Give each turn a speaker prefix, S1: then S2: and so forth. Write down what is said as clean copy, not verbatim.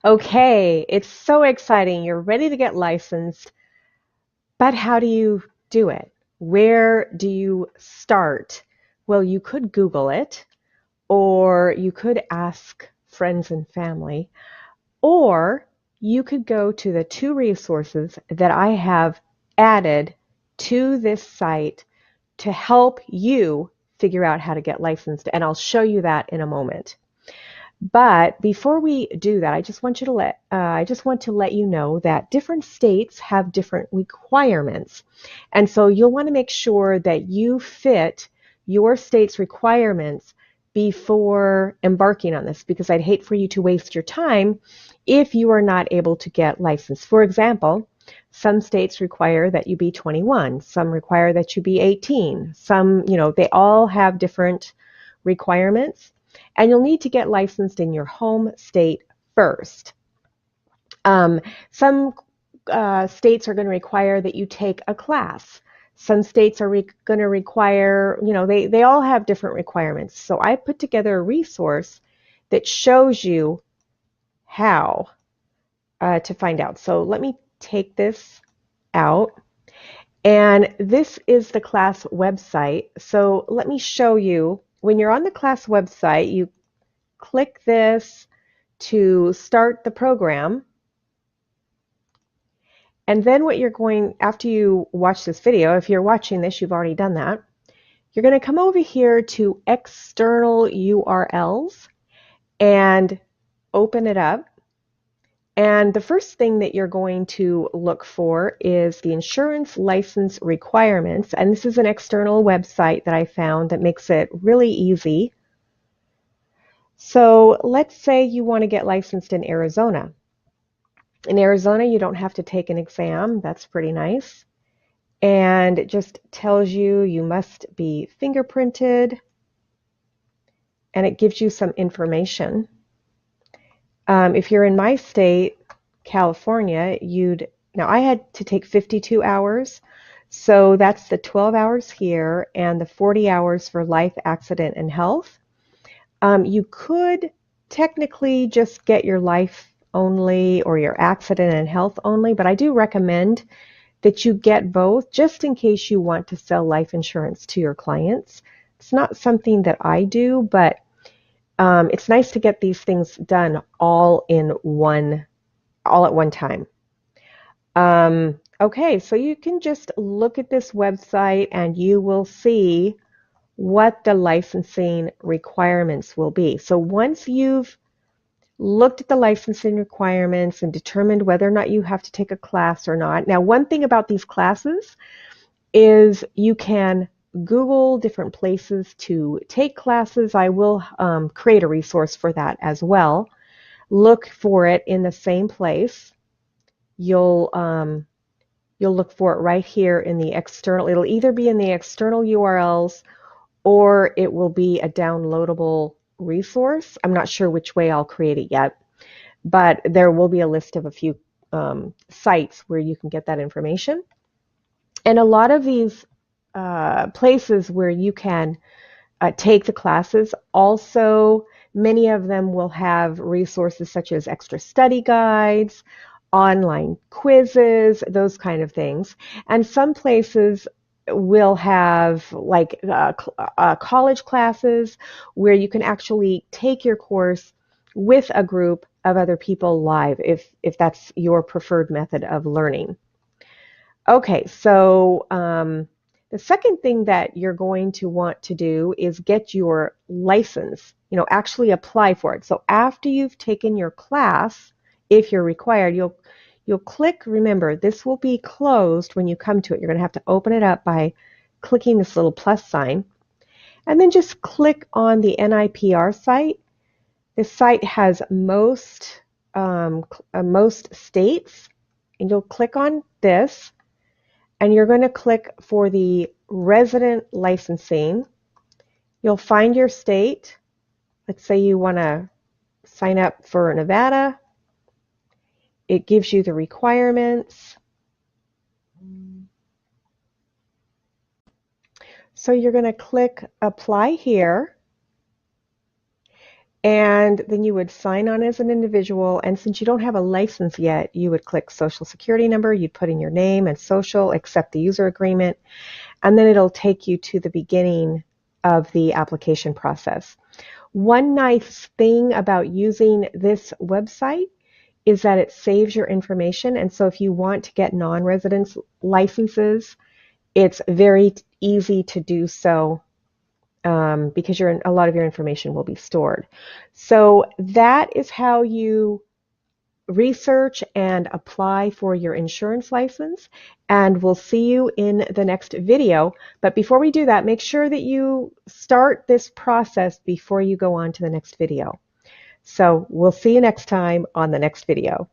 S1: Okay, it's so exciting. You're ready to get licensed, but how do you do it? Where do you start? Well, you could Google it, or you could ask friends and family, or you could go to the two resources that I have added to this site to help you figure out how to get licensed, and I'll show you that in a moment. But before we do that, I just want to let you know that different states have different requirements. And so you'll want to make sure that you fit your state's requirements before embarking on this, because I'd hate for you to waste your time if you are not able to get licensed. For example, some states require that you be 21, some require that you be 18, some, they all have different requirements, and you'll need to get licensed in your home state first. Some states are going to require that you take a class. Some states are going to require, they all have different requirements. So I put together a resource that shows you how to find out. So let me take this out. And this is the class website. So let me show you. When you're on the class website, you click this to start the program. And then what you're going, after you watch this video, if you're watching this, you've already done that, you're going to come over here to external URLs and open it up. And the first thing that you're going to look for is the insurance license requirements. And this is an external website that I found that makes it really easy. So let's say you want to get licensed in Arizona. In Arizona, you don't have to take an exam. That's pretty nice. And it just tells you you must be fingerprinted, and it gives you some information. If you're in my state, California, now I had to take 52 hours, so that's the 12 hours here and the 40 hours for life, accident, and health. You could technically just get your life only or your accident and health only, but I do recommend that you get both just in case you want to sell life insurance to your clients. It's not something that I do, but it's nice to get these things done all at one time. Okay, so you can just look at this website and you will see what the licensing requirements will be. So once you've looked at the licensing requirements and determined whether or not you have to take a class or not. Now, one thing about these classes is you can Google different places to take classes. I will create a resource for that as well. Look for it in the same place. You'll look for it right here in the external. It'll either be in the external URLs or it will be a downloadable resource. I'm not sure which way I'll create it yet, but there will be a list of a few sites where you can get that information. And a lot of these places where you can take the classes, also many of them will have resources such as extra study guides, online quizzes, those kind of things. And some places will have like college classes where you can actually take your course with a group of other people live if that's your preferred method of learning. Okay, so the second thing that you're going to want to do is get your license, actually apply for it. So after you've taken your class, if you're required, you'll click, remember, this will be closed when you come to it. You're going to have to open it up by clicking this little plus sign. And then just click on the NIPR site. This site has most states, and you'll click on this. And you're going to click for the resident licensing. You'll find your state. Let's say you want to sign up for Nevada. It gives you the requirements. So you're going to click apply here. And then you would sign on as an individual. And since you don't have a license yet, you would click Social Security number. You'd put in your name and social, accept the user agreement, and then it'll take you to the beginning of the application process. One nice thing about using this website is that it saves your information. And so if you want to get non-residence licenses, it's very easy to do so because a lot of your information will be stored. So that is how you research and apply for your insurance license. And we'll see you in the next video. But before we do that, make sure that you start this process before you go on to the next video. So we'll see you next time on the next video.